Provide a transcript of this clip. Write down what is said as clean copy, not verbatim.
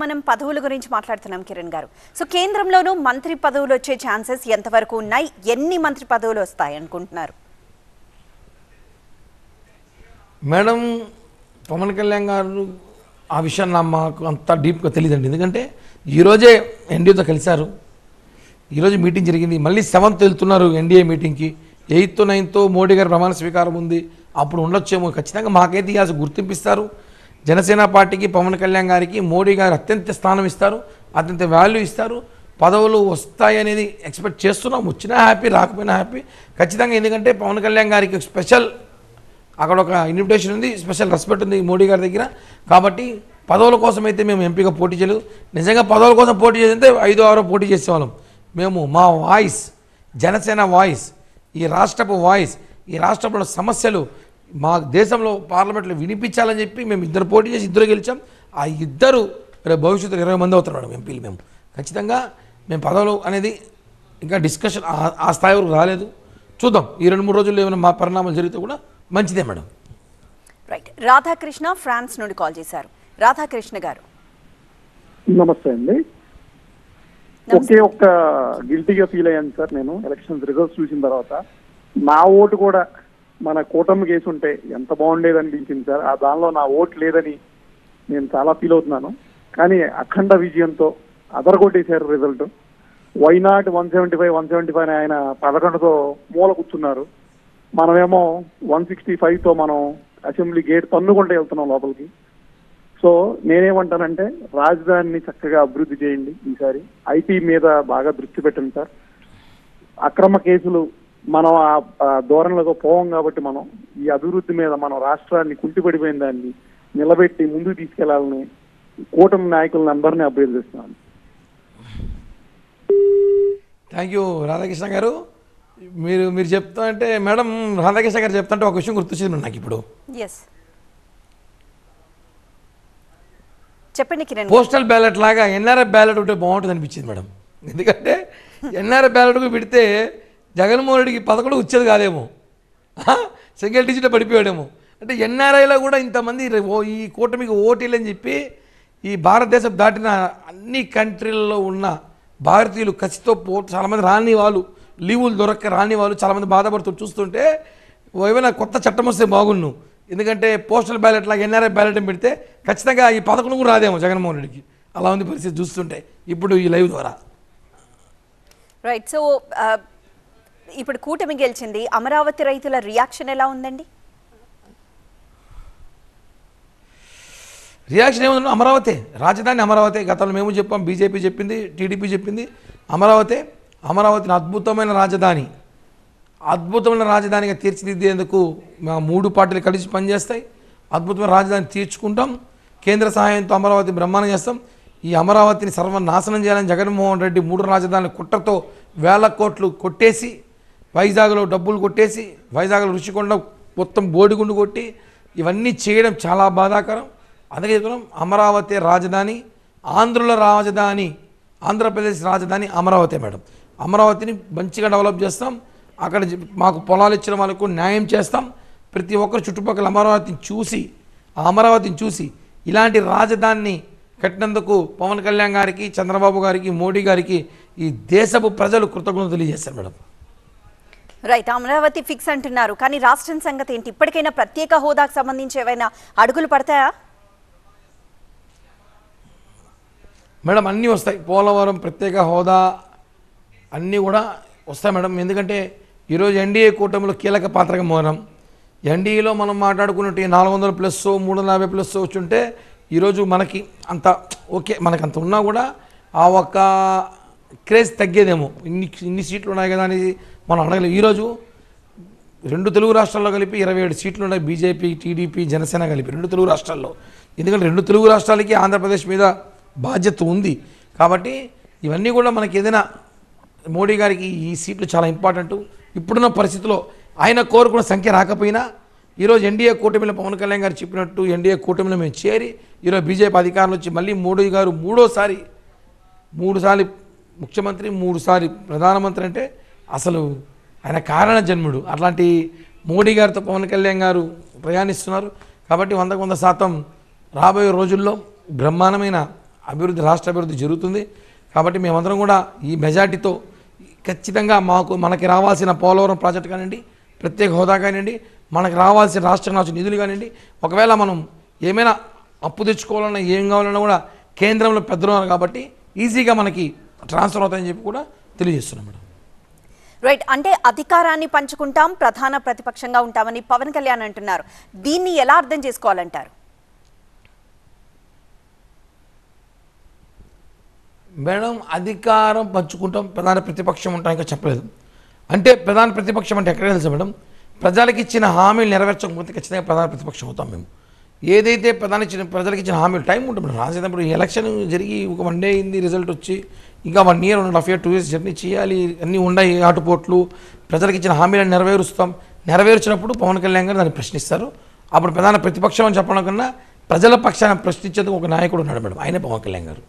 మనం పదవుల గురించి మాట్లాడుతున్నాం కిరణ్ గారు. సో కేంద్రంలోనూ మంత్రి పదవులు వచ్చే ఛాన్సెస్ ఎంతవరకు ఉన్నాయి? ఎన్ని మంత్రి పదవులు వస్తాయి అనుకుంటున్నారు? మేడం పవన్ కళ్యాణ్ గారు ఆ విషయం మాకు అంత డీప్గా తెలియదండి. ఎందుకంటే ఈరోజే ఎన్డీఏతో కలిశారు, ఈరోజు మీటింగ్ జరిగింది, మళ్ళీ 7th వెళ్తున్నారు ఎన్డీఏ మీటింగ్కి. 8th 9th మోడీ గారి ప్రమాణ స్వీకారం ఉంది, అప్పుడు ఉండొచ్చేమో. ఖచ్చితంగా మాకైతే ఇవాళ గుర్తింపిస్తారు. జనసేన పార్టీకి పవన్ కళ్యాణ్ గారికి మోడీ గారు అత్యంత స్థానం ఇస్తారు, అత్యంత వాల్యూ ఇస్తారు. పదవులు వస్తాయి అనేది ఎక్స్పెక్ట్ చేస్తున్నాం. వచ్చినా హ్యాపీ, రాకపోయినా హ్యాపీ ఖచ్చితంగా. ఎందుకంటే పవన్ కళ్యాణ్ గారికి స్పెషల్ అక్కడ ఒక ఇన్విటేషన్ ఉంది, స్పెషల్ రెస్పెక్ట్ ఉంది మోడీ గారి దగ్గర. కాబట్టి పదవుల కోసం అయితే మేము ఎంపీగా పోటీ చేయలేదు. నిజంగా పదవుల కోసం పోటీ చేస్తే 5 6 పోటీ చేసేవాళ్ళం. మేము మా వాయిస్, జనసేన వాయిస్, ఈ రాష్ట్రపు వాయిస్, ఈ రాష్ట్రంలో సమస్యలు మా దేశంలో పార్లమెంట్లో వినిపించాలని చెప్పి మేము 2 పోటీ చేసి 2 గెలిచాం. ఆ 2 భవిష్యత్తులో 20 మంది అవుతున్నాడు ఎంపీలు. మేము ఖచ్చితంగా మేము పదవులు అనేది ఇంకా డిస్కషన్ ఆ స్థాయి వరకు రాలేదు. చూద్దాం, ఈ 2-3 రోజుల్లో ఏమైనా మా పరిణామాలు జరిగితే కూడా మంచిదే మేడం. రైట్. రాధాకృష్ణ ఫ్రాన్స్ నుండి కాల్ చేశారు. రాధాకృష్ణ గారు నమస్తే అండి. ఒక్క గిల్టీగా ఫీల్ అయ్యాను సార్ నేను ఎలక్షన్స్ రిజల్ట్స్ చూసిన తర్వాత. నా ఓటు కూడా మన కూటమి కేసు ఉంటే ఎంత బాగుండేది అనిపించింది సార్. ఆ దానిలో నా ఓటు లేదని నేను చాలా ఫీల్ అవుతున్నాను. కానీ అఖండ విజయంతో అదరగొట్టేశారు రిజల్ట్. వైనాట్ 175 ఆయన 11తో మూల కూర్చున్నారు. మనమేమో 165తో మనం అసెంబ్లీ గేట్ తన్నుకుంటూ వెళ్తున్నాం లోపలికి. సో నేనేమంటానంటే రాజధానిని చక్కగా అభివృద్ధి చేయండి. ఈసారి ఐటీ మీద బాగా దృష్టి పెట్టండి సార్. అక్రమ కేసులు మనం ఆ ధోరణిలో పోవం కాబట్టి మనం ఈ అభివృద్ధి మీద మనం రాష్ట్రాన్ని కుంటిపడిపోయిన దాన్ని నిలబెట్టి ముందుకు తీసుకెళ్లాలని కూటమి నాయకులను అందరినీ అభ్యర్థిస్తున్నాను. థ్యాంక్ యూ రాధాకృష్ణ గారు. మీరు చెప్తా అంటే మేడం, రాధాకృష్ణ గారు చెప్తా అంటే ఒక విషయం గుర్తొచ్చింది నాకు ఇప్పుడు. చెప్పండి కిరణ్. పోస్టల్ బ్యాలెట్ లాగా ఎన్ఆర్ఐ బ్యాలెట్ ఉంటే బాగుంటుంది అనిపించింది మేడం. ఎందుకంటే ఎన్ఆర్ఐ బ్యాలెట్కు పెడితే జగన్మోహన్ రెడ్డికి 11 వచ్చేది కాదేమో, సింగిల్ డిజిట్ పడిపోయాడేమో. అంటే ఎన్ఆర్ఐలో కూడా ఇంతమంది ఈ కూటమికి ఓటీలని చెప్పి ఈ భారతదేశం దాటిన అన్ని కంట్రీలలో ఉన్న భారతీయులు కసితో చాలామంది రాని వాళ్ళు, లీవులు దొరక్క రాని వాళ్ళు చాలామంది బాధపడుతూ చూస్తుంటే ఏమైనా కొత్త చట్టం వస్తే బాగుండు. ఎందుకంటే పోస్టల్ బ్యాలెట్ లాగా ఎన్ఆర్ఐ బ్యాలెట్ పెడితే ఖచ్చితంగా ఈ 11 కూడా రాదేమో జగన్మోహన్ రెడ్డికి. అలా ఉంది పరిస్థితి చూస్తుంటే ఇప్పుడు ఈ లైవ్ ద్వారా. రైట్. సో ఇప్పుడు కూటమి గెలిచింది, అమరావతి రైతుల రియాక్షన్ ఎలా ఉందండి? రియాక్షన్ ఏముంది? అమరావతి రాజధాని, అమరావతి. గతంలో మేము చెప్పాం, బీజేపీ చెప్పింది, టీడీపీ చెప్పింది. అమరావతిని అద్భుతమైన రాజధానిగా తీర్చిదిద్దేందుకు మా 3 పార్టీలు కలిసి పనిచేస్తాయి. అద్భుతమైన రాజధాని తీర్చుకుంటాం. కేంద్ర సహాయంతో అమరావతి బ్రహ్మాండం చేస్తాం. ఈ అమరావతిని సర్వనాశనం చేయాలని జగన్మోహన్ రెడ్డి 3 రాజధానుల కుట్రతో 1000 కోట్లు కొట్టేసి, వైజాగ్లో డబ్బులు కొట్టేసి, వైజాగ్లో రుషికొండ మొత్తం బోడిగుండు కొట్టి ఇవన్నీ చేయడం చాలా బాధాకరం. అందుకే చెప్తున్నాం, అమరావతి రాజధాని, ఆంధ్రుల రాజధాని, ఆంధ్రప్రదేశ్ రాజధాని అమరావతి మేడం. అమరావతిని మంచిగా డెవలప్ చేస్తాం. అక్కడ మాకు పొలాలు ఇచ్చిన వాళ్ళకు న్యాయం చేస్తాం. ప్రతి ఒక్కరు చుట్టుపక్కల అమరావతిని చూసి ఇలాంటి రాజధానిని కట్టినందుకు పవన్ కళ్యాణ్ గారికి, చంద్రబాబు గారికి, మోడీ గారికి ఈ దేశపు ప్రజలు కృతజ్ఞతలు తెలియజేస్తారు మేడం. రైట్. అమరావతి ఫిక్స్ అంటున్నారు, కానీ రాష్ట్రం సంగతి ఏంటి? ఇప్పటికైనా ప్రత్యేక హోదాకు సంబంధించి ఏమైనా అడుగులు పడతాయా మేడం? అన్నీ వస్తాయి. పోలవరం, ప్రత్యేక హోదా అన్నీ కూడా వస్తాయి మేడం. ఎందుకంటే ఈరోజు ఎన్డీఏ కూటమిలో కీలక పాత్రగా మోనం. ఎన్డీఏలో మనం మాట్లాడుకున్నట్టు 400+ 350+ వచ్చుంటే ఈరోజు మనకి అంత ఓకే, మనకు అంత ఉన్నా కూడా ఆ ఒక్క క్రేజ్ తగ్గేదేమో. ఇన్ని సీట్లు ఉన్నాయి కదా అని మనం అడగలేము. ఈరోజు 2 తెలుగు రాష్ట్రాల్లో కలిపి 27 సీట్లు ఉన్నాయి. బీజేపీ, టీడీపీ, జనసేన కలిపి 2 తెలుగు రాష్ట్రాల్లో. ఎందుకంటే 2 తెలుగు రాష్ట్రాలకి ఆంధ్రప్రదేశ్ మీద బాధ్యత ఉంది. కాబట్టి ఇవన్నీ కూడా మనకి ఏదైనా మోడీ గారికి ఈ సీట్లు చాలా ఇంపార్టెంట్. ఇప్పుడున్న పరిస్థితిలో ఆయన కోరుకున్న సంఖ్య రాకపోయినా ఈరోజు ఎన్డీఏ కూటమిలో పవన్ కళ్యాణ్ గారు చెప్పినట్టు ఎన్డీఏ కూటమిలో మేము చేరి ఈరోజు బీజేపీ అధికారులు వచ్చి మళ్ళీ మోడీ గారు 3 సారి ముఖ్యమంత్రి, 3 సారి ప్రధానమంత్రి అంటే అసలు ఆయన కారణ జన్ముడు. అట్లాంటి మోడీ గారితో పవన్ కళ్యాణ్ గారు ప్రయాణిస్తున్నారు. కాబట్టి 100% రాబోయే రోజుల్లో బ్రహ్మాండమైన అభివృద్ధి, రాష్ట్ర అభివృద్ధి జరుగుతుంది. కాబట్టి మేమందరం కూడా ఈ మెజార్టీతో ఖచ్చితంగా మనకి రావాల్సిన పోలవరం ప్రాజెక్టు కానివ్వండి, ప్రత్యేక హోదా కానివ్వండి, మనకు రావాల్సిన రాష్ట్రం రావాల్సిన నిధులు కానివ్వండి, ఒకవేళ మనం ఏమైనా అప్పు తెచ్చుకోవాలన్నా ఏం కావాలన్నా కూడా కేంద్రంలో పెద్దలు ఉన్నారు కాబట్టి ఈజీగా మనకి ట్రాన్స్ఫర్ అవుతాయని చెప్పి కూడా తెలియజేస్తున్నాం మేడం. రైట్, అంటే అధికారాన్ని పంచుకుంటాం, ప్రధాన ప్రతిపక్షంగా ఉంటామని పవన్ కళ్యాణ్ అంటున్నారు. దీన్ని ఎలా అర్థం చేసుకోవాలంటారు? మేడం, అధికారం పంచుకుంటాం, ప్రధాన ప్రతిపక్షం ఉంటాం ఇంకా చెప్పలేదు. అంటే ప్రధాన ప్రతిపక్షం అంటే ఎక్కడ తెలుసా మేడం, ప్రజలకు ఇచ్చిన హామీలు నెరవేర్చకపోతే ఖచ్చితంగా ప్రధాన ప్రతిపక్షం అవుతాం మేము. ఏదైతే ప్రజలకు ఇచ్చిన హామీలు టైం ఉంటుంది మేడం. రాసేటప్పుడు ఎలక్షన్ జరిగి ఒక 1 డే అయింది, రిజల్ట్ వచ్చి ఇంకా 1 year 1.5 year 2 years జర్నీ చేయాలి, అన్నీ ఉన్నాయి ఆటుపోట్లు. ప్రజలకు ఇచ్చిన హామీలను నెరవేర్చినప్పుడు పవన్ కళ్యాణ్ గారు దాన్ని ప్రశ్నిస్తారు. అప్పుడు ప్రధాన ప్రతిపక్షం అని చెప్పడం కన్నా ప్రజల పక్షాన ప్రశ్నించేందుకు ఒక నాయకుడు ఉన్నాడు మేడం, ఆయనే పవన్ కళ్యాణ్ గారు.